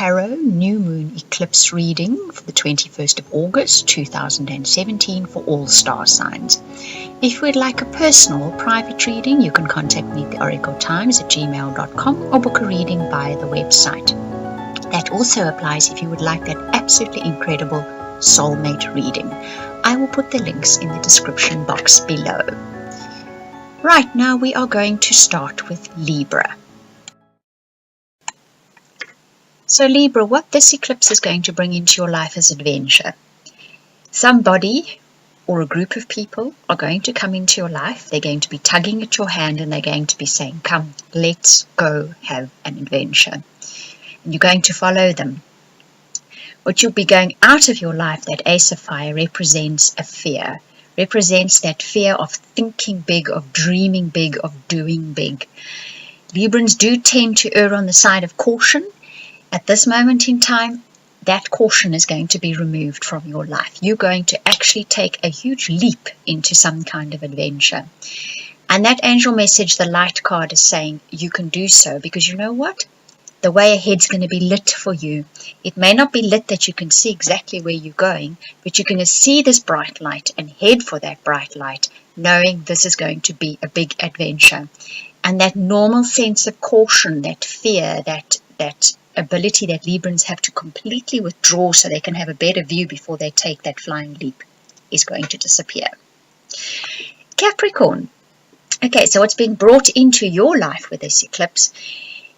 Tarot New Moon Eclipse reading for the 21st of August 2017 for all star signs. If you would like a personal or private reading, you can contact me at theoracletimes@gmail.com or book a reading via the website. That also applies if you would like that absolutely incredible soulmate reading. I will put the links in the description box below. Right, now we are going to start with Libra. So Libra, what this eclipse is going to bring into your life is adventure. Somebody or a group of people are going to come into your life. They're going to be tugging at your hand and they're going to be saying, come, let's go have an adventure. And you're going to follow them. What you'll be going out of your life, that Ace of Fire, represents a fear. Represents that fear of thinking big, of dreaming big, of doing big. Librans do tend to err on the side of caution. At this moment in time, that caution is going to be removed from your life. You're going to actually take a huge leap into some kind of adventure. And that angel message, the light card, is saying you can do so because you know what? The way ahead's going to be lit for you. It may not be lit that you can see exactly where you're going, but you're going to see this bright light and head for that bright light, knowing this is going to be a big adventure. And that normal sense of caution, that fear, that ability that Librans have to completely withdraw so they can have a better view before they take that flying leap is going to disappear. Capricorn. Okay, so what's being brought into your life with this eclipse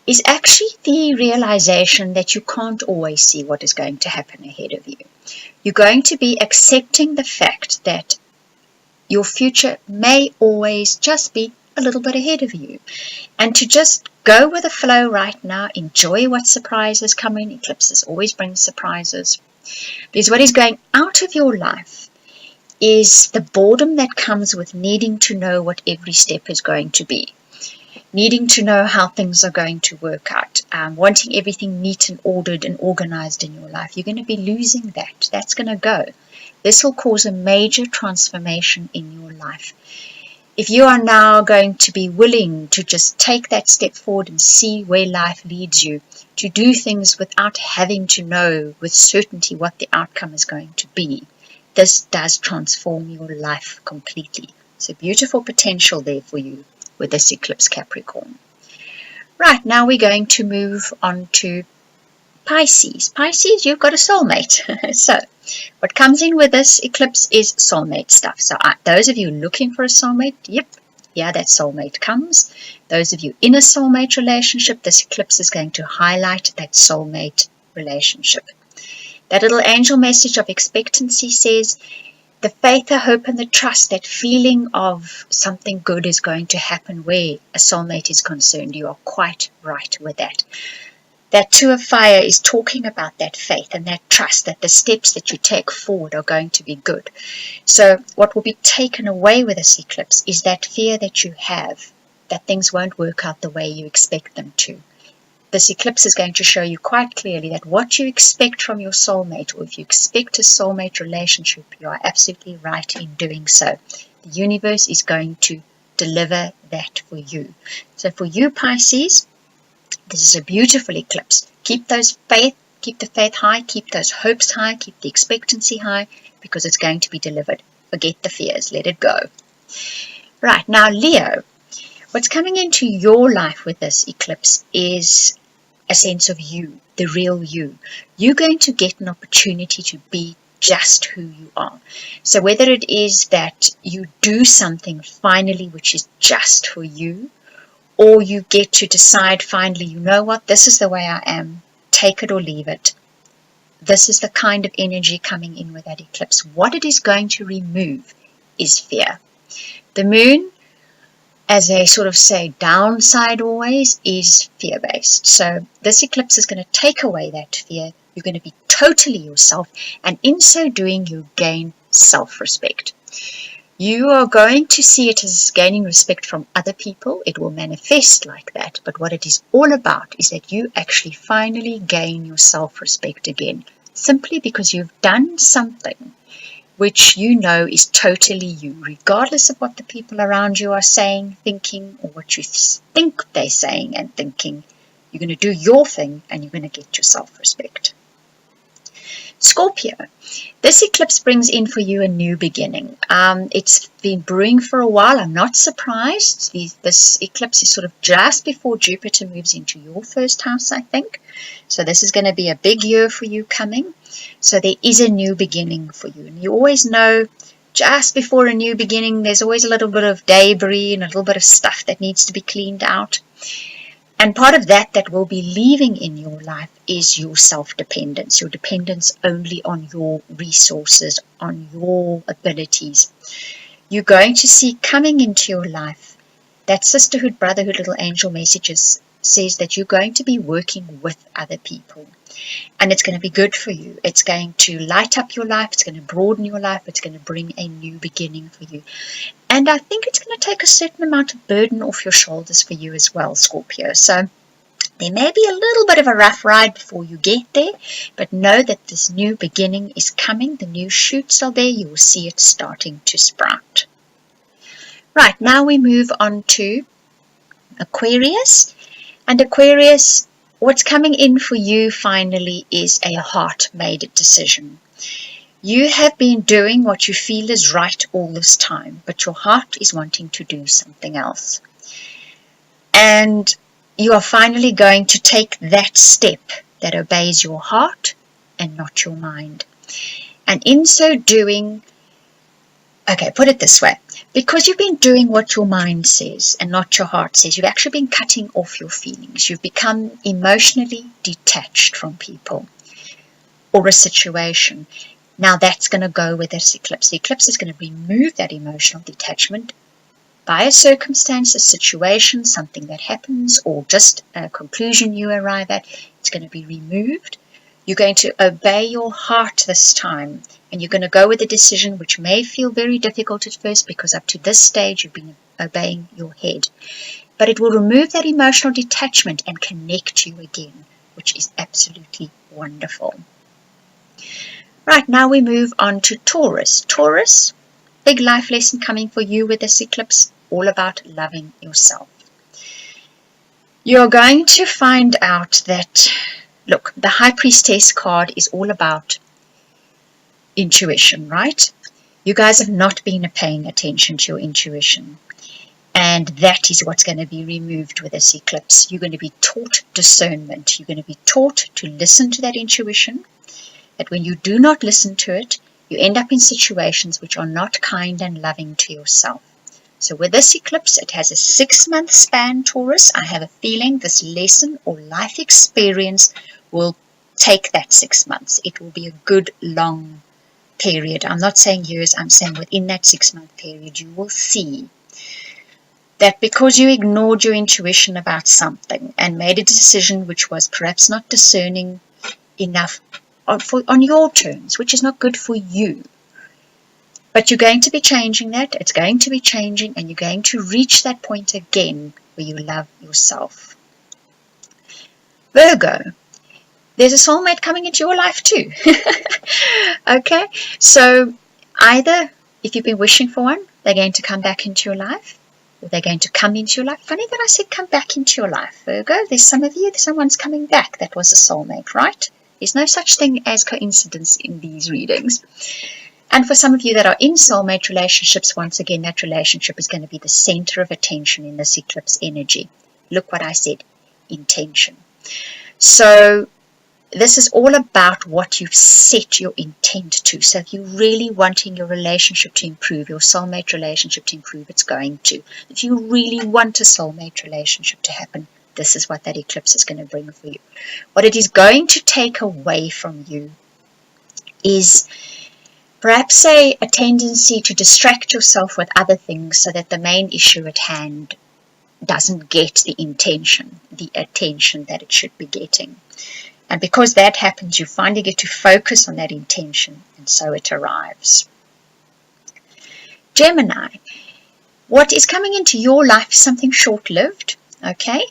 is actually the realization that you can't always see what is going to happen ahead of you. You're going to be accepting the fact that your future may always just be a little bit ahead of you. And to just go with the flow right now, enjoy what surprises come in. Eclipses always bring surprises. Because what is going out of your life is the boredom that comes with needing to know what every step is going to be. Needing to know how things are going to work out. Wanting everything neat and ordered and organized in your life. You're going to be losing that. That's going to go. This will cause a major transformation in your life. If you are now going to be willing to just take that step forward and see where life leads you, to do things without having to know with certainty what the outcome is going to be, this does transform your life completely. So beautiful potential there for you with this eclipse, Capricorn. Right, now we're going to move on to Pisces. Pisces, you've got a soulmate. So what comes in with this eclipse is soulmate stuff. So those of you looking for a soulmate, yep, yeah, that soulmate comes. Those of you in a soulmate relationship, this eclipse is going to highlight that soulmate relationship. That little angel message of expectancy says, the faith, the hope, and the trust, that feeling of something good is going to happen where a soulmate is concerned. You are quite right with that. That Two of Fire is talking about that faith and that trust, that the steps that you take forward are going to be good. So what will be taken away with this eclipse is that fear that you have, that things won't work out the way you expect them to. This eclipse is going to show you quite clearly that what you expect from your soulmate, or if you expect a soulmate relationship, you are absolutely right in doing so. The universe is going to deliver that for you. So for you, Pisces, this is a beautiful eclipse. Keep the faith high, keep those hopes high, keep the expectancy high, because it's going to be delivered. Forget the fears, let it go. Right, now Leo, what's coming into your life with this eclipse is a sense of you, the real you. You're going to get an opportunity to be just who you are. So whether it is that you do something finally which is just for you, or you get to decide finally, you know what, this is the way I am, take it or leave it. This is the kind of energy coming in with that eclipse. What it is going to remove is fear. The moon, as they sort of say, downside always, is fear-based. So this eclipse is going to take away that fear. You're going to be totally yourself, and in so doing, you gain self-respect. You are going to see it as gaining respect from other people. It will manifest like that. But what it is all about is that you actually finally gain your self-respect again. Simply because you've done something which you know is totally you. Regardless of what the people around you are saying, thinking, or what you think they're saying and thinking, You're going to do your thing, and you're going to get your self-respect. Scorpio, this eclipse brings in for you a new beginning. It's been brewing for a while. I'm not surprised. This eclipse is sort of just before Jupiter moves into your first house, I think. So this is going to be a big year for you coming. So there is a new beginning for you. And you always know just before a new beginning, there's always a little bit of debris and a little bit of stuff that needs to be cleaned out. And part of that will be leaving in your life is your self-dependence, your dependence only on your resources, on your abilities. You're going to see coming into your life that sisterhood, brotherhood, little angel messages says that you're going to be working with other people. And it's going to be good for you. It's going to light up your life. It's going to broaden your life. It's going to bring a new beginning for you. And I think it's going to take a certain amount of burden off your shoulders for you as well, Scorpio. So there may be a little bit of a rough ride before you get there, but know that this new beginning is coming. The new shoots are there. You will see it starting to sprout. Right, now we move on to Aquarius. And Aquarius, what's coming in for you finally is a heart-made decision. You have been doing what you feel is right all this time, but your heart is wanting to do something else. And you are finally going to take that step that obeys your heart and not your mind. And in so doing, okay, put it this way. Because you've been doing what your mind says and not your heart says, you've actually been cutting off your feelings. You've become emotionally detached from people or a situation. Now that's going to go with this eclipse. The eclipse is going to remove that emotional detachment by a circumstance, a situation, something that happens, or just a conclusion you arrive at. It's going to be removed. You're going to obey your heart this time, and you're going to go with a decision which may feel very difficult at first because up to this stage you've been obeying your head. But it will remove that emotional detachment and connect you again, which is absolutely wonderful. Right, now we move on to Taurus. Taurus, big life lesson coming for you with this eclipse, all about loving yourself. You're going to find out that, look, the High Priestess card is all about intuition, right? You guys have not been paying attention to your intuition. And that is what's going to be removed with this eclipse. You're going to be taught discernment. You're going to be taught to listen to that intuition. That when you do not listen to it, you end up in situations which are not kind and loving to yourself. So with this eclipse, it has a 6-month span, Taurus. I have a feeling this lesson or life experience will take that 6 months. It will be a good long period. I'm not saying years, I'm saying within that 6-month period, you will see that because you ignored your intuition about something and made a decision which was perhaps not discerning enough on your terms, which is not good for you. But you're going to be changing that. It's going to be changing, and you're going to reach that point again where you love yourself. Virgo, there's a soulmate coming into your life too. Okay, so either if you've been wishing for one, they're going to come back into your life, or they're going to come into your life. Funny that I said come back into your life, Virgo. There's some of you, someone's coming back that was a soulmate, right? There's no such thing as coincidence in these readings. And for some of you that are in soulmate relationships, once again, that relationship is going to be the center of attention in this eclipse energy. Look what I said, intention. So this is all about what you've set your intent to. So if you're really wanting your relationship to improve, your soulmate relationship to improve, it's going to. If you really want a soulmate relationship to happen, this is what that eclipse is going to bring for you. What it is going to take away from you is perhaps a tendency to distract yourself with other things so that the main issue at hand doesn't get the attention that it should be getting. And because that happens, you finally get to focus on that intention, and so it arrives. Gemini, what is coming into your life is something short-lived, okay?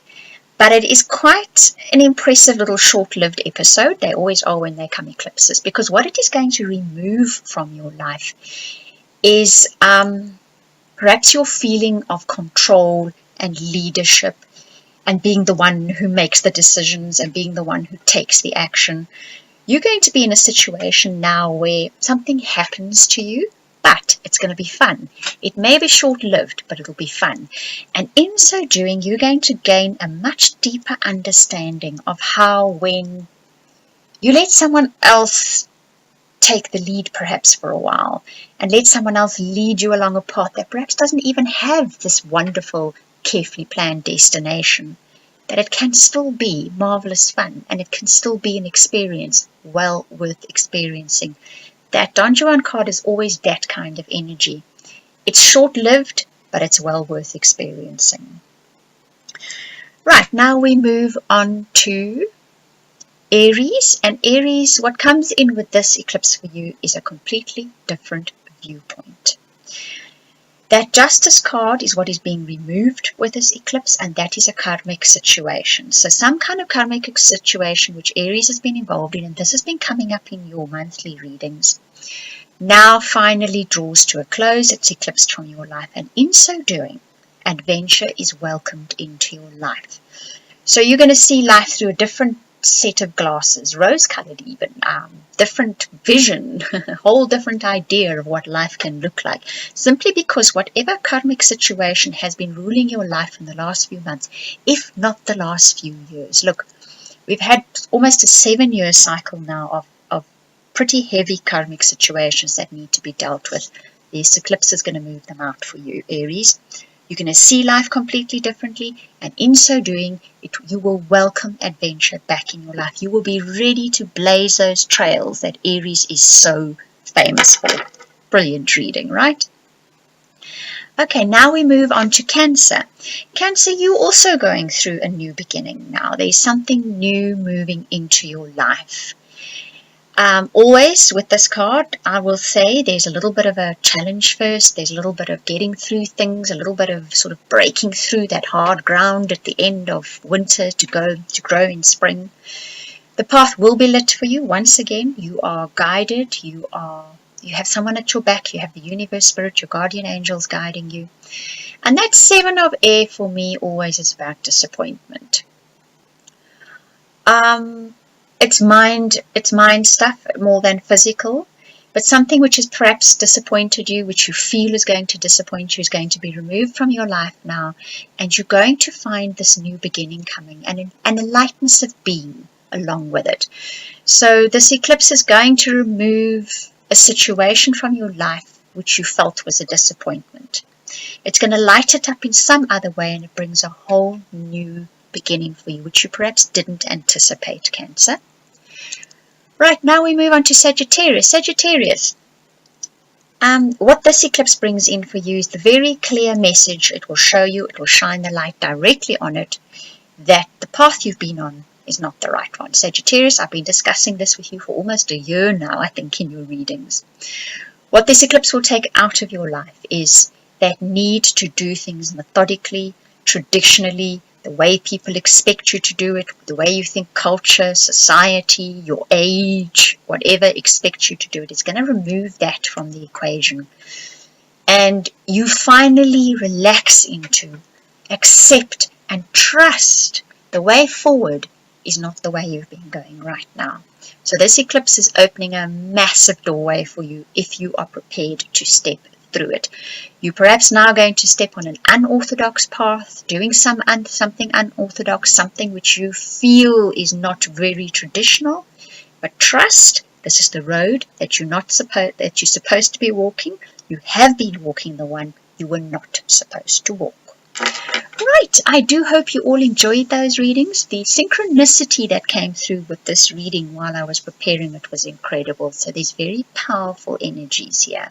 But it is quite an impressive little short-lived episode. They always are when they come eclipses, because what it is going to remove from your life is perhaps your feeling of control and leadership and being the one who makes the decisions and being the one who takes the action. You're going to be in a situation now where something happens to you, but it's going to be fun. It may be short-lived, but it'll be fun. And in so doing, you're going to gain a much deeper understanding of how, when you let someone else take the lead perhaps for a while and let someone else lead you along a path that perhaps doesn't even have this wonderful, carefully planned destination, that it can still be marvelous fun and it can still be an experience well worth experiencing. That Don Juan card is always that kind of energy. It's short-lived, but it's well worth experiencing. Right, now we move on to Aries. And Aries, what comes in with this eclipse for you is a completely different viewpoint. That Justice card is what is being removed with this eclipse, and that is a karmic situation. So some kind of karmic situation which Aries has been involved in, and this has been coming up in your monthly readings, now finally draws to a close. It's eclipsed from your life, and in so doing, adventure is welcomed into your life. So you're going to see life through a different set of glasses, rose-colored even, different vision, a whole different idea of what life can look like, simply because whatever karmic situation has been ruling your life in the last few months, if not the last few years. Look, we've had almost a 7-year cycle now of pretty heavy karmic situations that need to be dealt with. This eclipse is going to move them out for you, Aries. You're going to see life completely differently, and in so doing, you will welcome adventure back in your life. You will be ready to blaze those trails that Aries is so famous for. Brilliant reading, right? Okay, now we move on to Cancer. Cancer, you're also going through a new beginning now. There's something new moving into your life. Always with this card, I will say there's a little bit of a challenge first. There's a little bit of getting through things, a little bit of sort of breaking through that hard ground at the end of winter to grow in spring. The path will be lit for you. Once again, you are guided. You have someone at your back. You have the universe, spirit, your guardian angels guiding you. And that 7 of air for me always is about disappointment. It's mind stuff more than physical, but something which has perhaps disappointed you, which you feel is going to disappoint you, is going to be removed from your life now, and you're going to find this new beginning coming, and a lightness of being along with it. So this eclipse is going to remove a situation from your life which you felt was a disappointment. It's going to light it up in some other way, and it brings a whole new beginning for you, which you perhaps didn't anticipate, Cancer. Right, now we move on to Sagittarius. Sagittarius, what this eclipse brings in for you is the very clear message. It will show you, it will shine the light directly on it, that the path you've been on is not the right one. Sagittarius, I've been discussing this with you for almost a year now, I think, in your readings. What this eclipse will take out of your life is that need to do things methodically, traditionally, the way people expect you to do it, the way you think culture, society, your age, whatever expects you to do it. It's going to remove that from the equation. And you finally relax into, accept and trust the way forward is not the way you've been going right now. So this eclipse is opening a massive doorway for you if you are prepared to step through it. You're perhaps now going to step on an unorthodox path, doing something unorthodox, something which you feel is not very traditional, but trust this is the road that you're supposed to be walking. You have been walking the one you were not supposed to walk. Right, I do hope you all enjoyed those readings. The synchronicity that came through with this reading while I was preparing it was incredible. So there's very powerful energies here.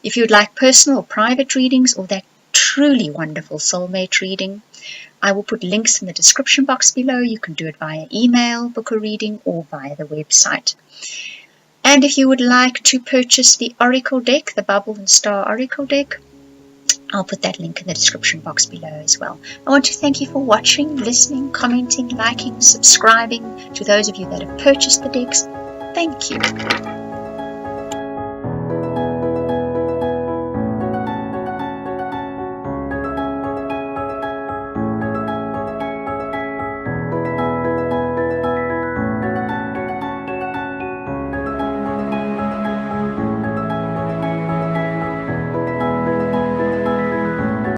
If you'd like personal or private readings or that truly wonderful soulmate reading, I will put links in the description box below. You can do it via email, book a reading, or via the website. And if you would like to purchase the Oracle deck, the Bubble and Star Oracle deck, I'll put that link in the description box below as well. I want to thank you for watching, listening, commenting, liking, subscribing. To those of you that have purchased the decks, thank you.